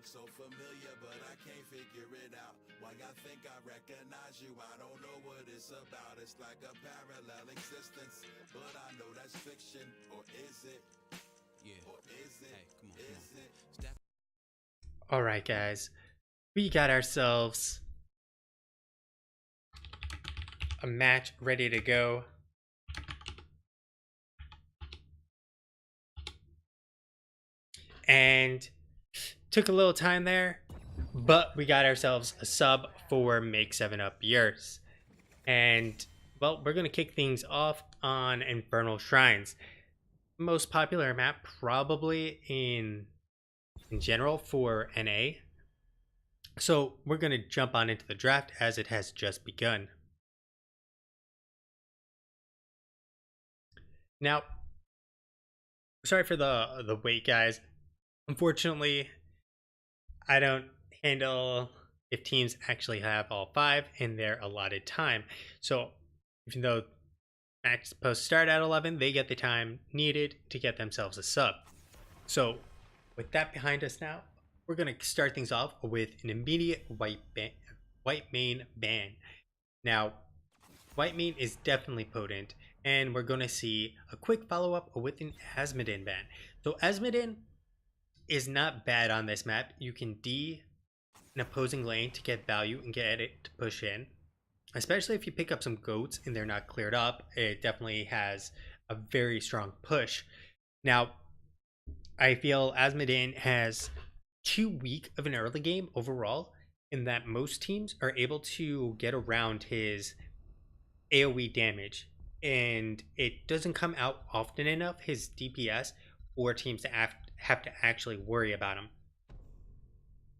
look so familiar, but I can't figure it out. Why I think I recognize you, I don't know what it's about. It's like a parallel existence, but I know that's fiction. Or is it? Yeah. Or is it? Hey, come on, is it? Alright guys, we got ourselves a match ready to go. And took a little time there, but we got ourselves a sub for Make 7 Up Yours. And well, we're gonna kick things off on Infernal Shrines. Most popular map probably in general for NA. So we're gonna jump on into the draft as it has just begun. Now, sorry for the wait, guys. Unfortunately, I don't handle if teams actually have all 5 in their allotted time. So even though match is supposed to start at 11, they get the time needed to get themselves a sub. So with that behind us now, we're going to start things off with an immediate white main ban. Now, white main is definitely potent, and we're going to see a quick follow-up with an Asmodin ban. So Asmodin is not bad on this map. You can D an opposing lane to get value and get it to push in. Especially if you pick up some goats and they're not cleared up, it definitely has a very strong push. Now, I feel Asmodin has too weak of an early game overall, in that most teams are able to get around his AoE damage, and it doesn't come out often enough, his DPS, for teams to have to actually worry about him.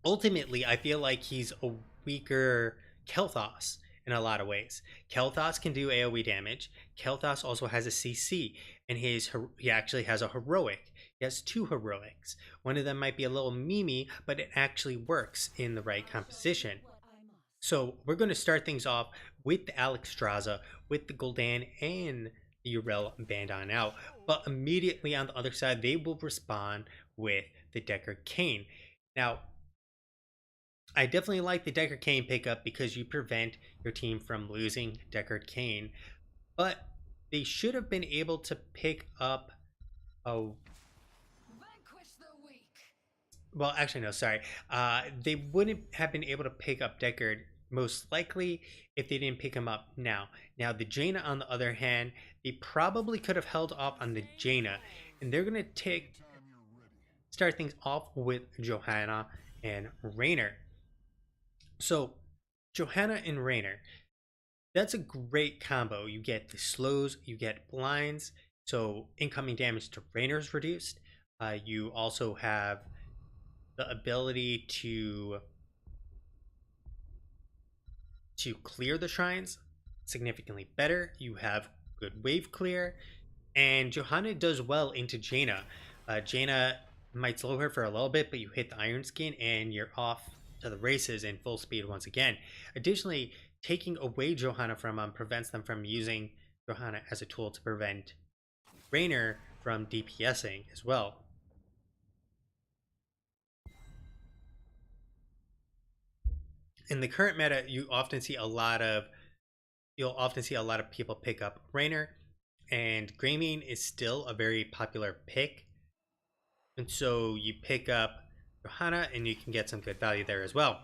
Ultimately, I feel like he's a weaker Kel'Thas in a lot of ways. Kel'Thas can do AoE damage. Kel'Thas also has a CC, and he actually has a heroic. He has 2 heroics. One of them might be a little memey, but it actually works in the right composition. So we're going to start things off with the Alexstrasza, with the Gul'dan, and the Yrel band on out. But immediately on the other side, they will respond with the Deckard Cain. Now, I definitely like the Deckard Cain pickup because you prevent your team from losing Deckard Cain, but they should have been able to pick up a. Well, actually, no, sorry. They wouldn't have been able to pick up Deckard most likely if they didn't pick him up now. Now, the Jaina, on the other hand, they probably could have held off on the Jaina, and they're going to start things off with Johanna and Raynor. So, Johanna and Raynor, that's a great combo. You get the slows, you get blinds, so incoming damage to Raynor is reduced. You also have the ability to clear the shrines significantly better. You have good wave clear, and Johanna does well into Jaina. Jaina might slow her for a little bit, but you hit the Iron Skin and you're off to the races in full speed once again. Additionally, taking away Johanna from them prevents them from using Johanna as a tool to prevent Raynor from DPSing as well. In the current meta, you'll often see a lot of people pick up Raynor, and Greymane is still a very popular pick. And so you pick up Johanna and you can get some good value there as well.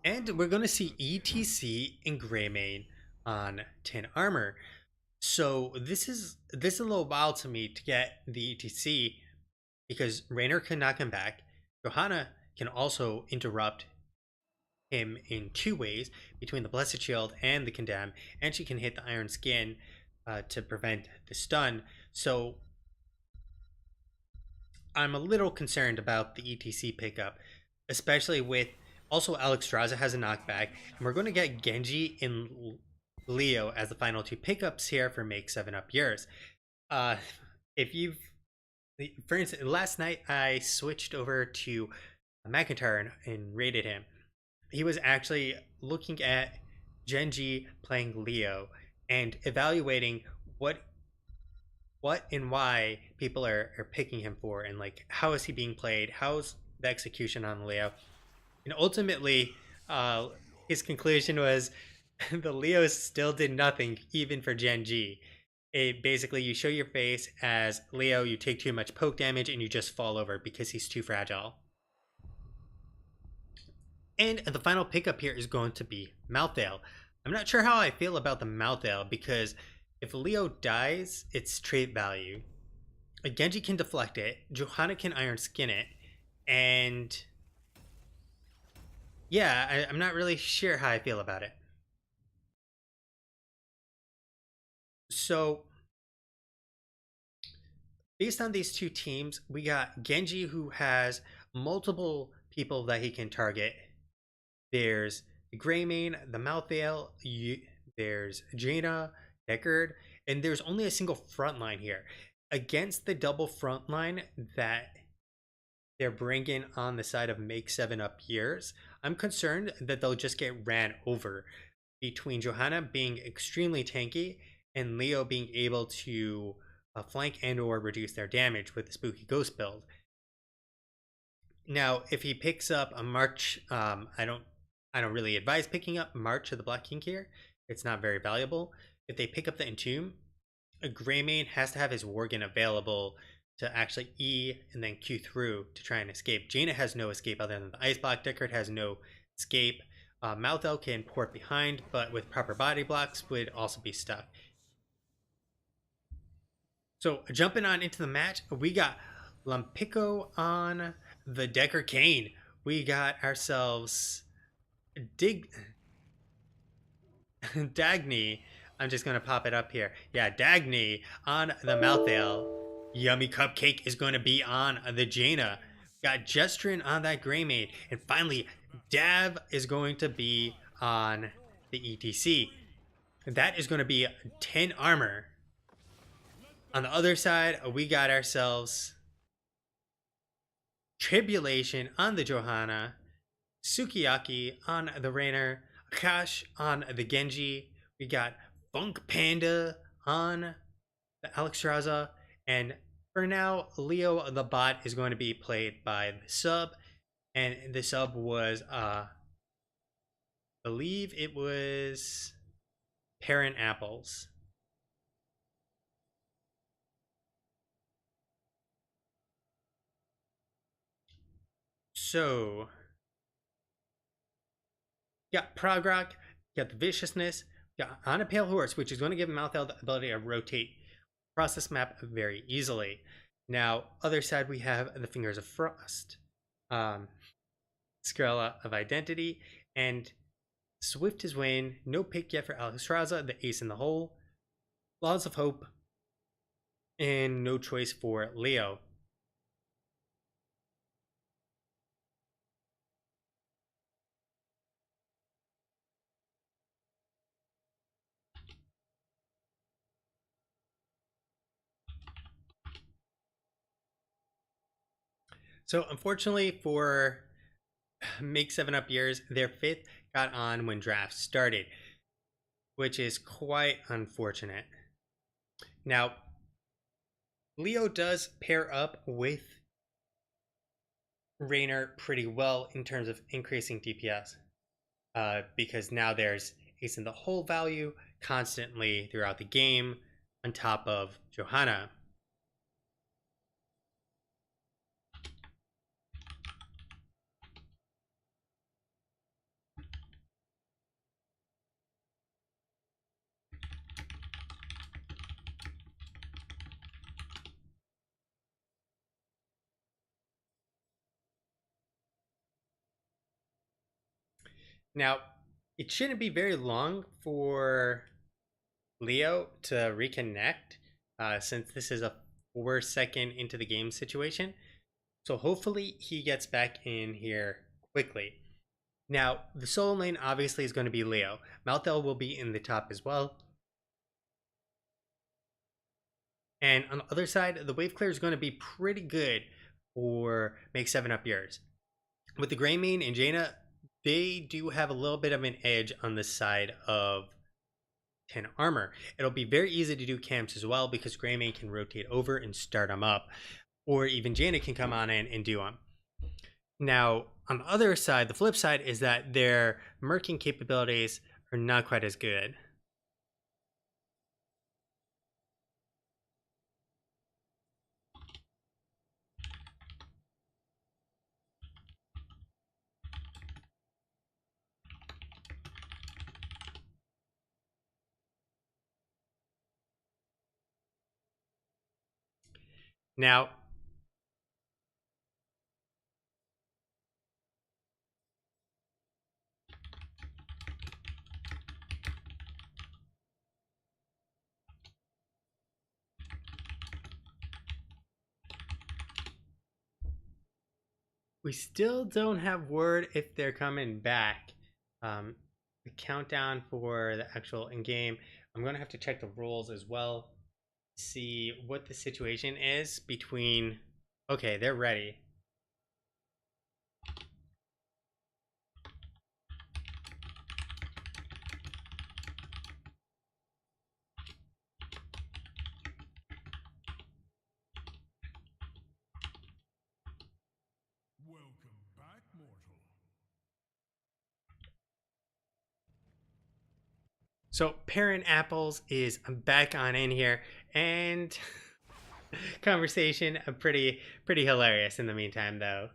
And we're going to see ETC and Greymane on 10 armor. So this is a little wild to me to get the ETC, because Raynor can knock him back. Johanna can also interrupt him in 2 ways, between the Blessed Shield and the Condemn, and she can hit the Iron Skin to prevent the stun. So I'm a little concerned about the ETC pickup, especially with also Alexstrasza has a knockback, and we're going to get Genji and Leo as the final 2 pickups here for Make 7 Up Yours. If you've, for instance, last night I switched over to McIntyre and rated him. He was actually looking at Genji playing Leo and evaluating what and why people are picking him for, and like how is he being played, how's the execution on Leo. And ultimately, uh, his conclusion was the Leos still did nothing, even for Gen G. It basically, you show your face as Leo, you take too much poke damage, and you just fall over because he's too fragile. And the final pickup here is going to be Malthael. I'm not sure how I feel about the Malthael because if Leo dies, it's trait value. A Genji can deflect it, Johanna can Iron Skin it, and yeah, I'm not really sure how I feel about it. So, based on these two teams, we got Genji who has multiple people that he can target. There's the Greymane, the Malthael, there's Jaina, Deckard, and there's only a single front line here. Against the double front line that they're bringing on the side of Make 7 Up Years, I'm concerned that they'll just get ran over between Johanna being extremely tanky and Leo being able to flank and or reduce their damage with the Spooky Ghost build. Now, if he picks up a March, I don't really advise picking up March of the Black King here. It's not very valuable. If they pick up the Entomb, a Greymane has to have his Worgen available to actually E and then Q through to try and escape. Jaina has no escape other than the Ice Block. Deckard has no escape. Malthael can port behind, but with proper body blocks would also be stuck. So jumping on into the match, we got Lampico on the Deckard Kane. We got ourselves Dagny. I'm just going to pop it up here. Yeah, Dagny on the Malthael. Yummy Cupcake is going to be on the Jaina. Got Jestrin on that Greymane. And finally, Dav is going to be on the ETC. That is going to be 10 armor. On the other side, we got ourselves Tribulation on the Johanna, Sukiyaki on the Rainer, Akash on the Genji. We got Funk Panda on the Alexstrasza, and for now, Leo the bot is going to be played by the sub, and the sub was, I believe it was Parent Apples. So, got Prog Rock, got the Viciousness, got On a Pale Horse, which is going to give Malthael the ability to rotate across this map very easily. Now, other side, we have the Fingers of Frost, Scarella of Identity, and Swift as Wayne. No pick yet for Alexstrasza, the Ace in the Hole, Laws of Hope, and no choice for Leo. So unfortunately for Make 7 Up Years, their fifth got on when draft started, which is quite unfortunate. Now, Leo does pair up with Raynor pretty well in terms of increasing DPS, because now there's Ace in the Hole value constantly throughout the game on top of Johanna. Now, it shouldn't be very long for Leo to reconnect, since this is a 4-second into the game situation. So hopefully he gets back in here quickly. Now, the solo lane obviously is going to be Leo. Malthael will be in the top as well. And on the other side, the wave clear is going to be pretty good for Make 7 Up Yours. With the Greymane and Jaina, they do have a little bit of an edge on the side of 10 armor. It'll be very easy to do camps as well because Greymane can rotate over and start them up, or even Jaina can come on in and do them. Now, on the other side, the flip side is that their merking capabilities are not quite as good. Now, we still don't have word if they're coming back. The countdown for the actual in-game, I'm going to have to check the rules as well, see what the situation is between... Okay, they're ready. Welcome back, mortal. So Parent Apples is back on in here, and conversation pretty hilarious in the meantime though.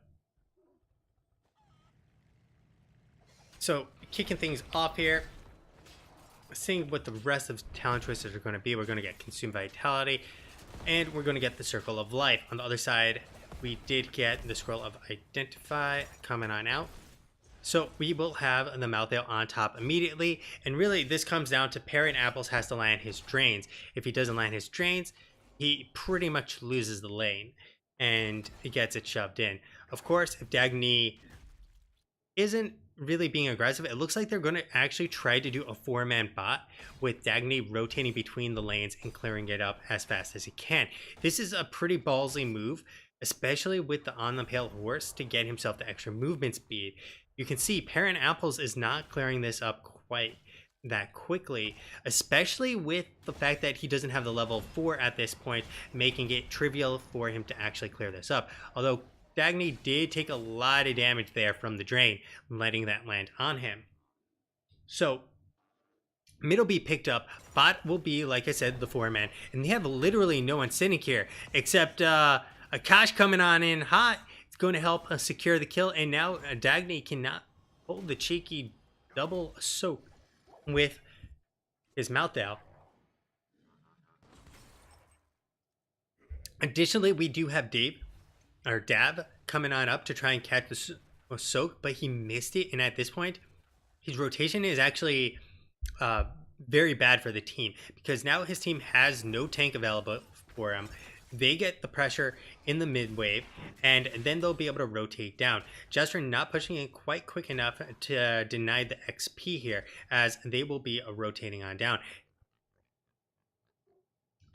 So kicking things off here, seeing what the rest of talent choices are going to be. We're going to get Consume Vitality, and we're going to get the Circle of Life. On the other side, we did get the Scroll of Identify coming on out. So we will have the Malthael on top immediately, and really this comes down to Parent Apples has to land his drains. If he doesn't land his drains, he pretty much loses the lane, and he gets it shoved in. Of course, if Dagny isn't really being aggressive, it looks like they're going to actually try to do a 4-man bot with Dagny rotating between the lanes and clearing it up as fast as he can. This is a pretty ballsy move, especially with the on the pale horse to get himself the extra movement speed. You can see Parent Apples is not clearing this up quite that quickly, especially with the fact that he doesn't have the level 4 at this point, making it trivial for him to actually clear this up. Although Dagny did take a lot of damage there from the drain, letting that land on him. So mid will be picked up, bot will be, like I said, the 4-man, and they have literally no one sitting here except Akash coming on in hot. It's going to help secure the kill, and now Dagny cannot hold the cheeky double soak with his Malthael. Additionally, we do have Dab coming on up to try and catch the soak, but he missed it, and at this point his rotation is actually very bad for the team, because now his team has no tank available for him. They get the pressure in the mid wave, and then they'll be able to rotate down. Jester not pushing in quite quick enough to deny the XP here, as they will be rotating on down.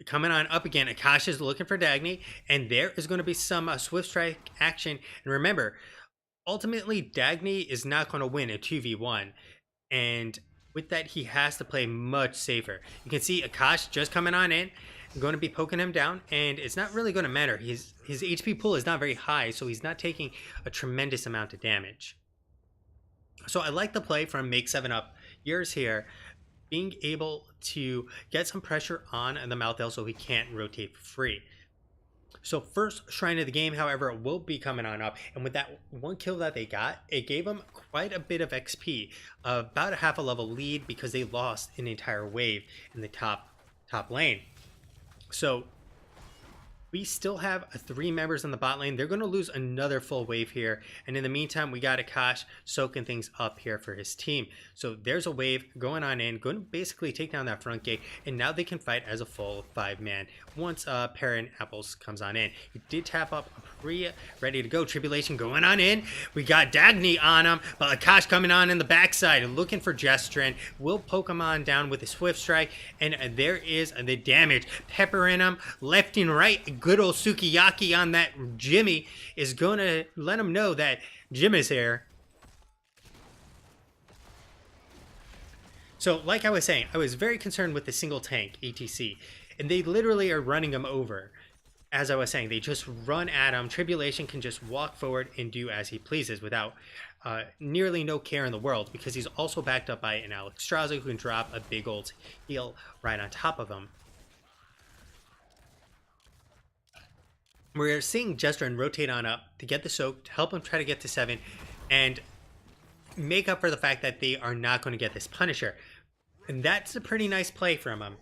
Coming on up again, Akash is looking for Dagny, and there is going to be some Swift Strike action. And remember, ultimately, Dagny is not going to win a 2v1, and with that, he has to play much safer. You can see Akash just coming on in, going to be poking him down, and it's not really going to matter. His HP pool is not very high, so he's not taking a tremendous amount of damage. So I like the play from Make 7 Up Yours here, being able to get some pressure on the Malthael so he can't rotate for free. So first Shrine of the game, however, will be coming on up, and with that one kill that they got, it gave them quite a bit of XP, about a half a level lead, because they lost an entire wave in the top lane. So we still have 3 members in the bot lane. They're going to lose another full wave here. And in the meantime, we got Akash soaking things up here for his team. So there's a wave going on in, going to basically take down that front gate. And now they can fight as a full 5-man once Parent Apples comes on in. He did tap up ready to go. Tribulation going on in. We got Dagny on him, but Akash coming on in the backside and looking for Jestrin. Will poke him on down with a Swift Strike. And there is the damage. Peppering him left and right. Good old Sukiyaki on that Jimmy is going to let him know that Jim is here. So like I was saying, I was very concerned with the single tank, ETC, and they literally are running him over. as I was saying, they just run at him. Tribulation can just walk forward and do as he pleases without nearly no care in the world, because he's also backed up by an Alex Strauzer who can drop a big old heal right on top of him. We're seeing Jestrin rotate on up to get the soak, to help him try to get to 7, and make up for the fact that they are not going to get this Punisher. And that's a pretty nice play from him.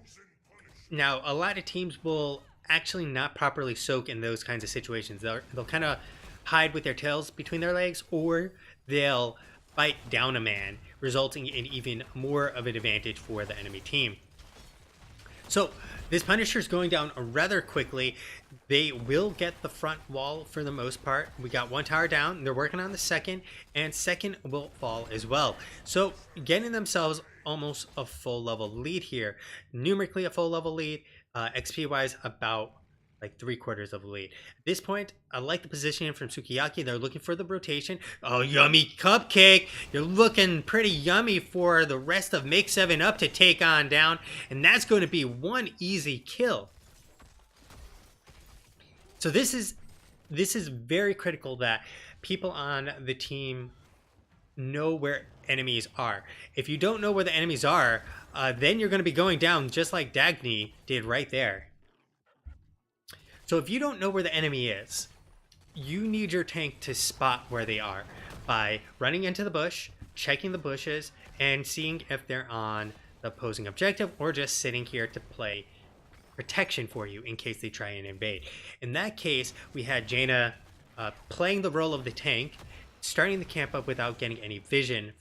Now, a lot of teams will actually not properly soak in those kinds of situations. They'll kind of hide with their tails between their legs, or they'll bite down a man, resulting in even more of an advantage for the enemy team. So this Punisher is going down rather quickly. They will get the front wall for the most part. We got one tower down. They're working on the second, and second will fall as well. So getting themselves almost a full level lead here. Numerically a full level lead. XP wise, about like 3/4 of the lead. At this point, I like the positioning from Sukiyaki. They're looking for the rotation. Oh, yummy cupcake. You're looking pretty yummy for the rest of Make 7 Up to take on down. And that's going to be one easy kill. So this is very critical that people on the team know where enemies are. If you don't know where the enemies are, then you're going to be going down just like Dagny did right there. So if you don't know where the enemy is, you need your tank to spot where they are by running into the bush, checking the bushes, and seeing if they're on the opposing objective, or just sitting here to play protection for you in case they try and invade. In that case, we had Jaina playing the role of the tank, starting the camp up without getting any vision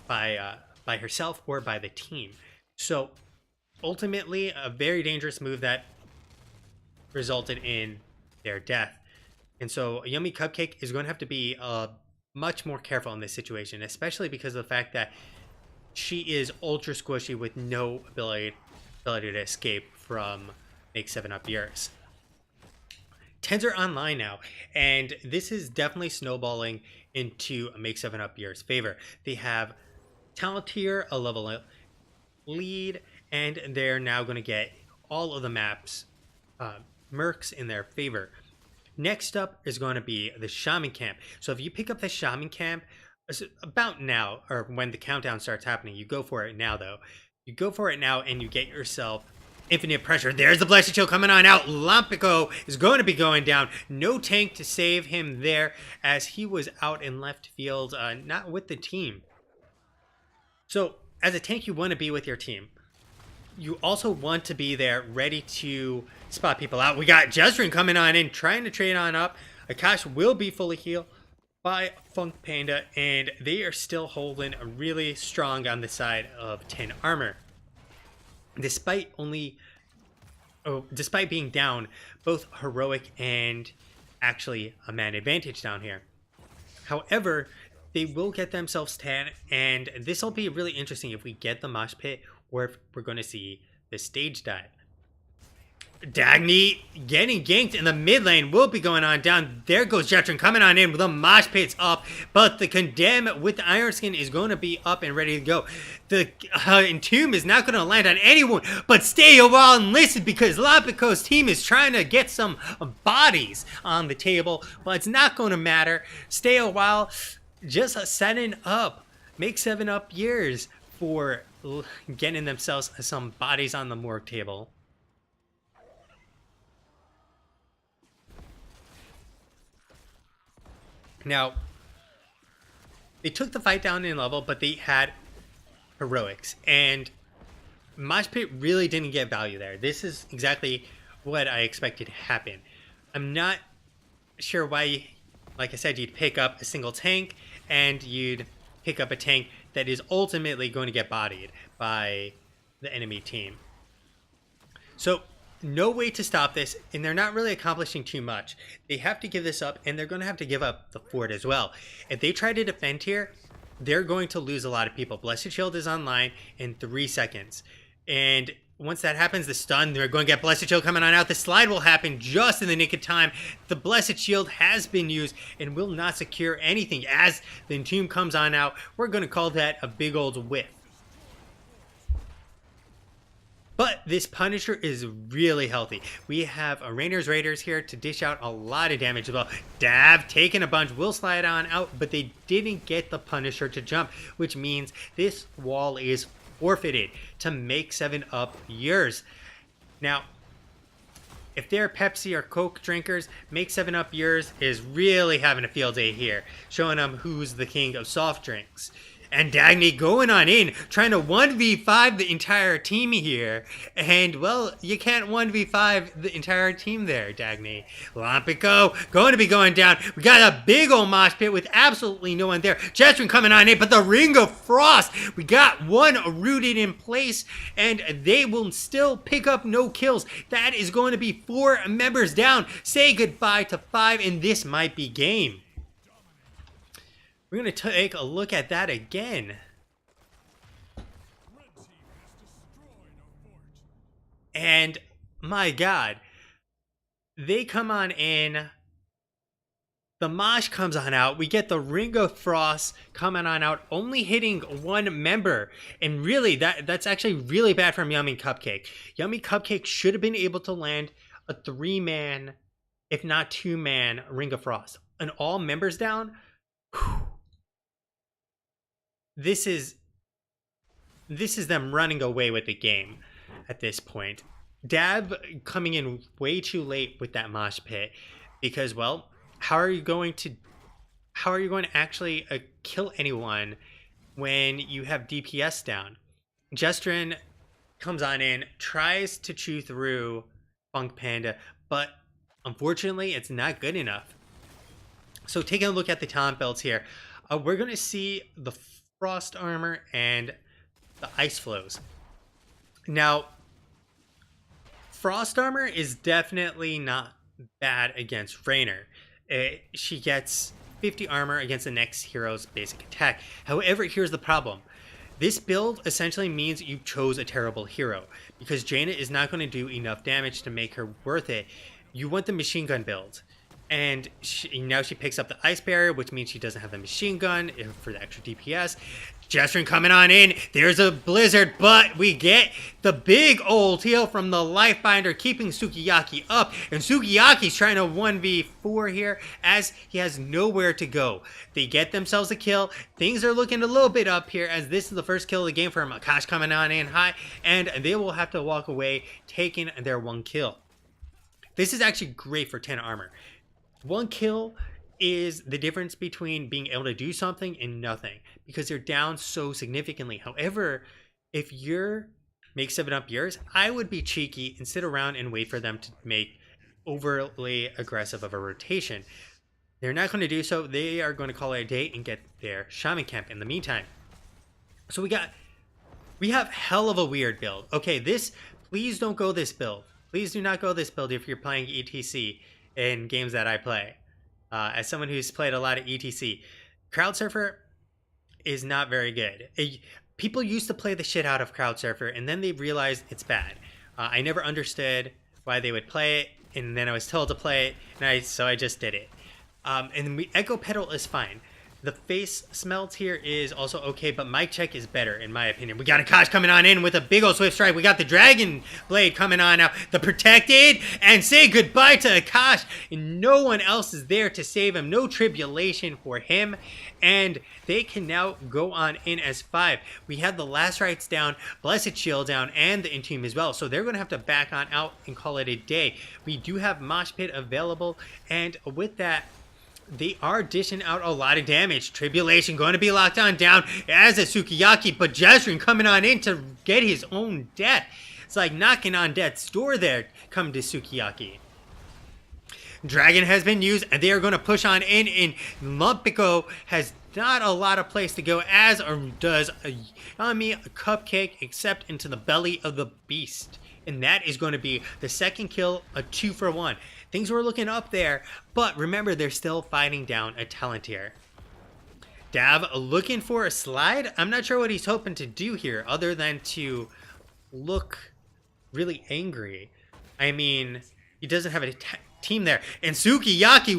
by herself or by the team. So ultimately, a very dangerous move that resulted in their death. And so Yummy Cupcake is going to have to be much more careful in this situation, especially because of the fact that she is ultra squishy with no ability to escape from Make 7 Up yours. Tens are online now, and this is definitely snowballing into a Make 7 Up yours favor. They have talent tier, a level lead, and they're now going to get all of the maps mercs in their favor. Next up is going to be the Shaman Camp. So if you pick up the Shaman Camp about now, or when the countdown starts happening, you go for it now though. You go for it now and you get yourself infinite pressure. There's the Blessed Chill coming on out. Lampico is going to be going down. No tank to save him there, as he was out in left field, not with the team. So as a tank, you want to be with your team. You also want to be there ready to spot people out. We got Jesrin coming on in, trying to trade on up. Akash will be fully healed by Funk Panda, and they are still holding really strong on the side of 10 armor. Despite being down, both heroic and actually a man advantage down here. However, they will get themselves 10, and this will be really interesting if we get the mosh pit, or if we're going to see the stage dive. Dagny getting ganked in the mid lane will be going on down. There goes Jetron coming on in with the mosh pits up, but the Condemn with the Iron Skin is going to be up and ready to go. The Entomb is not going to land on anyone, but stay a while and listen, because Lampico's team is trying to get some bodies on the table, but it's not going to matter. Stay a while, just setting up Make 7 Up years for getting themselves some bodies on the morgue table. Now, they took the fight down in level, but they had heroics, and Mosh Pit really didn't get value there. This is exactly what I expected to happen. I'm not sure why, like I said, you'd pick up a single tank, and you'd pick up a tank that is ultimately going to get bodied by the enemy team. So no way to stop this, and they're not really accomplishing too much. They have to give this up, and they're going to have to give up the fort as well. If they try to defend here, they're going to lose a lot of people. Blessed Shield is online in 3 seconds, and once that happens, the stun, they're going to get Blessed Shield coming on out. The slide will happen just in the nick of time. The Blessed Shield has been used and will not secure anything. As the Entomb comes on out, we're going to call that a big old whiff. But this Punisher is really healthy. We have a Rainer's Raiders here to dish out a lot of damage as well. Dav taking a bunch, will slide on out, but they didn't get the Punisher to jump, which means this wall is forfeited to Make 7 Up yours. Now, if they're Pepsi or Coke drinkers, Make 7 Up yours is really having a field day here, showing them who's the king of soft drinks. And Dagny going on in, trying to 1v5 the entire team here. And, well, you can't 1v5 the entire team there, Dagny. Lompico going to be going down. We got a big old mosh pit with absolutely no one there. Jetstream coming on in, but the Ring of Frost. We got one rooted in place, and they will still pick up no kills. That is going to be 4 members down. Say goodbye to 5, and this might be game. We're going to take a look at that again. And my God, they come on in. The Mosh comes on out. We get the Ring of Frost coming on out, only hitting 1 member. And really, that's actually really bad from Yummy Cupcake. Yummy Cupcake should have been able to land a 3-man, if not 2-man, Ring of Frost. And all members down. Whew. This is them running away with the game at this point. Dab coming in way too late with that mosh pit because, well, how are you going to actually kill anyone when you have DPS down? Jestrin comes on in, tries to chew through Funk Panda, but unfortunately, it's not good enough. So taking a look at the talent belts here, we're going to see the Frost Armor and the Ice Flows. Now, Frost Armor is definitely not bad against Rainer. She gets 50 armor against the next hero's basic attack. However, here's the problem. This build essentially means you chose a terrible hero, because Jaina is not going to do enough damage to make her worth it. You want the machine gun build. And now she picks up the Ice Barrier, which means she doesn't have the machine gun for the extra DPS. Jestrin coming on in. There's a Blizzard, but we get the big old heal from the Lifebinder, keeping Sukiyaki up. And Sukiyaki's trying to 1v4 here as he has nowhere to go. They get themselves a kill. Things are looking a little bit up here as this is the first kill of the game for him. Akash coming on in high, and they will have to walk away taking their 1 kill. This is actually great for 10 armor. 1 kill is the difference between being able to do something and nothing, because they're down so significantly. However, if you're Make 7 Up yours, I would be cheeky and sit around and wait for them to make overly aggressive of a rotation. They're not going to do so. They are going to call it a day and get their Shaman Camp in the meantime. So we have hell of a weird build. Okay, please don't go this build. Please do not go this build if you're playing ETC in games that I play. As someone who's played a lot of ETC, Crowd Surfer is not very good. People used to play the shit out of Crowd Surfer, and then they realized it's bad. I never understood why they would play it, and then I was told to play it, so I just did it. And Echo Pedal is fine. The face smelt here is also okay, but Mic Check is better, in my opinion. We got Akash coming on in with a big old Swift Strike. We got the Dragon Blade coming on now. The Protected, and say goodbye to Akash. And no one else is there to save him. No tribulation for him. And they can now go on in as 5. We have the Last Rites down, Blessed Shield down, and the Entomb as well. So they're going to have to back on out and call it a day. We do have Mosh Pit available, and with that, they are dishing out a lot of damage. Tribulation going to be locked on down as a Sukiyaki, but Jestrin coming on in to get his own death. It's like knocking on death's door there, come to Sukiyaki. Dragon has been used, and they are going to push on in, and Lumpico has not a lot of place to go, as does Yummy Cupcake, except into the belly of the beast. And that is going to be the second kill, a 2-for-1. Things were looking up there, but remember, they're still fighting down a talent here. Dav looking for a slide. I'm not sure what he's hoping to do here, other than to look really angry. I mean, He doesn't have a team there. And Sukiyaki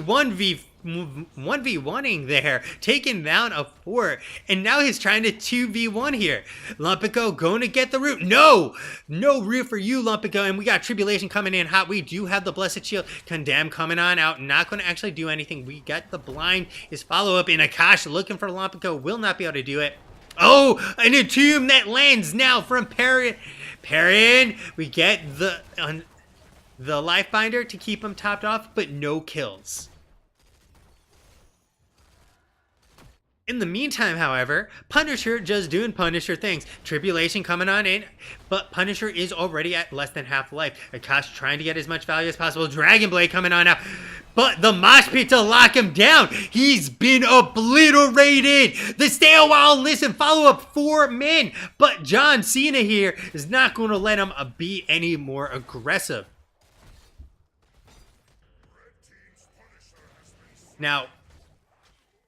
1v1ing there, taking down a 4. And now he's trying to 2v1 here. Lumpico going to get the root. No root for you, Lumpico. And we got Tribulation coming in hot. We do have the Blessed Shield. Condemn coming on out. Not going to actually do anything. We got the blind. His follow-up in Akash looking for Lumpico. Will not be able to do it. Oh, an Entomb that lands now from Perrin. We get the Life Binder to keep him topped off, but no kills. In the meantime, however, Punisher just doing Punisher things. Tribulation coming on in, but Punisher is already at less than half life. Akash trying to get as much value as possible. Dragon Blade coming on out. But the mosh pit to lock him down. He's been obliterated. The stay a while, listen, follow up 4 men. But John Cena here is not going to let him be any more aggressive. Now,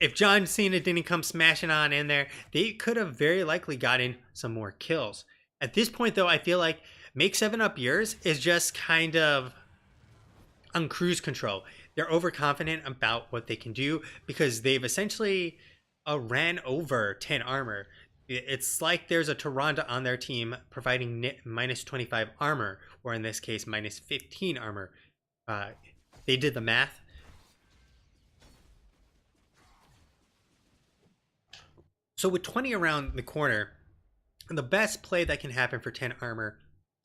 if John Cena didn't come smashing on in there, they could have very likely gotten some more kills. At this point, though, I feel like Make 7 Up Yours is just kind of on cruise control. They're overconfident about what they can do because they've essentially ran over 10 armor. It's like there's a Tyrande on their team providing minus 25 armor, or in this case, minus 15 armor. They did the math. So with 20 around the corner, the best play that can happen for 10 armor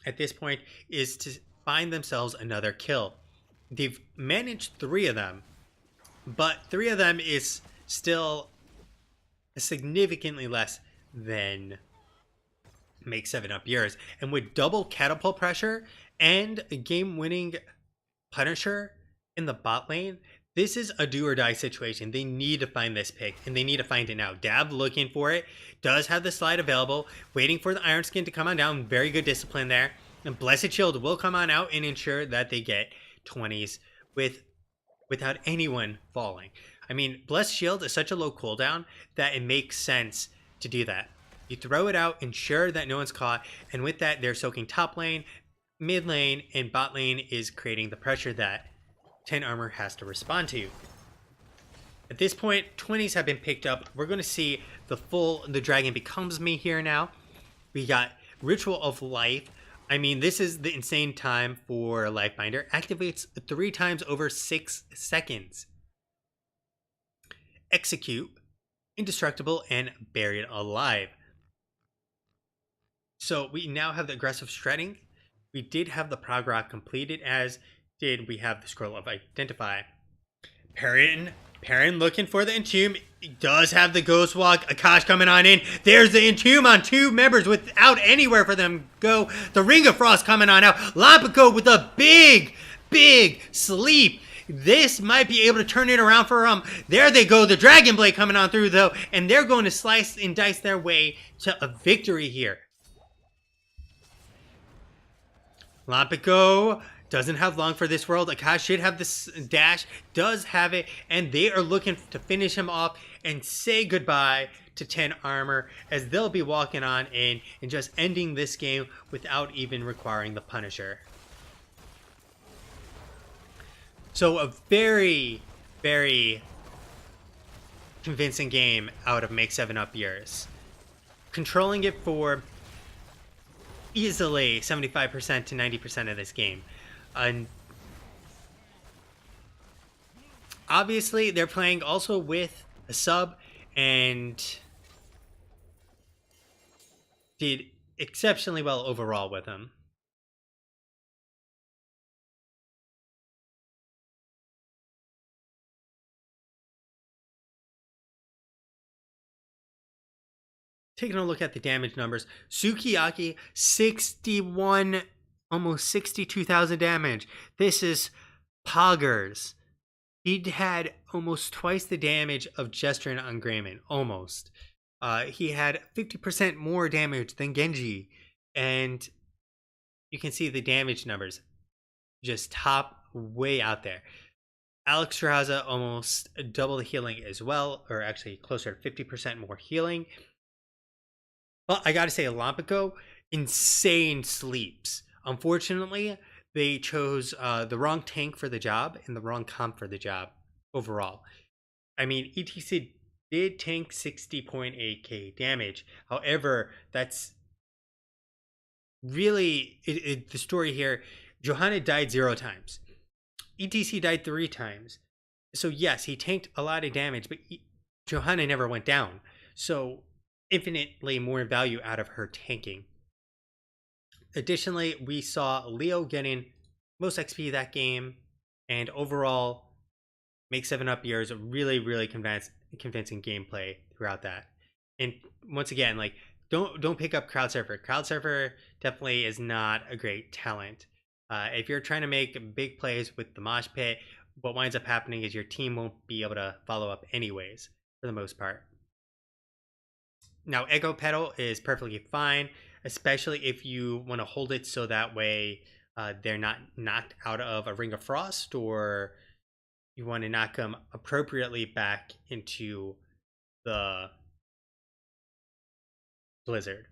at this point is to find themselves another kill. They've managed 3 of them, but 3 of them is still significantly less than Make 7 Up Yours. And with double catapult pressure and a game-winning Punisher in the bot lane, this is a do or die situation. They need to find this pick, and they need to find it now. Dab looking for it, does have the slide available, waiting for the Iron Skin to come on down. Very good discipline there. And Blessed Shield will come on out and ensure that they get 20s without anyone falling. I mean, Blessed Shield is such a low cooldown that it makes sense to do that. You throw it out, ensure that no one's caught, and with that, they're soaking top lane, mid lane, and bot lane is creating the pressure that 10 armor has to respond to. At this point, 20s have been picked up. We're going to see the Dragon Becomes Me here now. We got Ritual of Life. I mean, this is the insane time for Lifebinder. Activates 3 times over 6 seconds. Execute, Indestructible, and Buried Alive. So we now have the aggressive shredding. We did have the prog rock completed, as did we have the scroll of Identify. Perrin looking for the Entomb. He does have the Ghost Walk. Akash coming on in. There's the Entomb on 2 members without anywhere for them to go. The Ring of Frost coming on out. Lampico with a big sleep. This might be able to turn it around for them. There they go. The Dragon Blade coming on through, though. And they're going to slice and dice their way to a victory here. Lampico doesn't have long for this world. Akash should have this dash, does have it, and they are looking to finish him off and say goodbye to 10 armor, as they'll be walking on in and just ending this game without even requiring the Punisher. So a very convincing game out of Make 7 Up Yours. Controlling it for easily 75% to 90% of this game. And obviously, they're playing also with a sub and did exceptionally well overall with them. Taking a look at the damage numbers, Sukiyaki, 61, almost 62,000 damage. This is poggers. He had almost twice the damage of Jester on Grayman, almost. He had 50% more damage than Genji, and you can see the damage numbers just top way out there. Alex Straza almost double the healing as well, or actually closer to 50% more healing. But I gotta say, Lampico, insane sleeps. Unfortunately, they chose the wrong tank for the job and the wrong comp for the job overall. I mean, ETC did tank 60.8k damage. However, that's really the story here. Johanna died 0 times. ETC died 3 times. So yes, he tanked a lot of damage, but Johanna never went down. So infinitely more value out of her tanking. Additionally, we saw Leo getting most XP that game, and overall make 7-Up years a really convincing gameplay throughout that. And once again, like don't pick up Crowd Surfer. Crowd Surfer definitely is not a great talent. If you're trying to make big plays with the mosh pit, what winds up happening is your team won't be able to follow up anyways, for the most part. Now, Echo Pedal is perfectly fine, especially if you want to hold it so that way they're not knocked out of a Ring of Frost, or you want to knock them appropriately back into the Blizzard.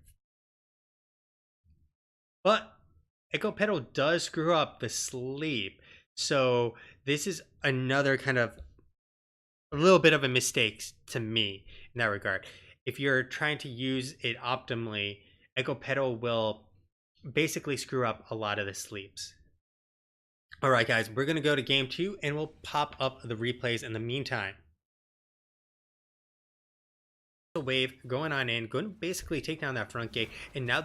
But Echo Pedal does screw up the sleep. So this is another kind of a little bit of a mistake to me in that regard. If you're trying to use it optimally, Echo Pedal will basically screw up a lot of the sleeps. All right, guys, we're going to go to game 2 and we'll pop up the replays in the meantime. Wave going on in, going to basically take down that front gate, and now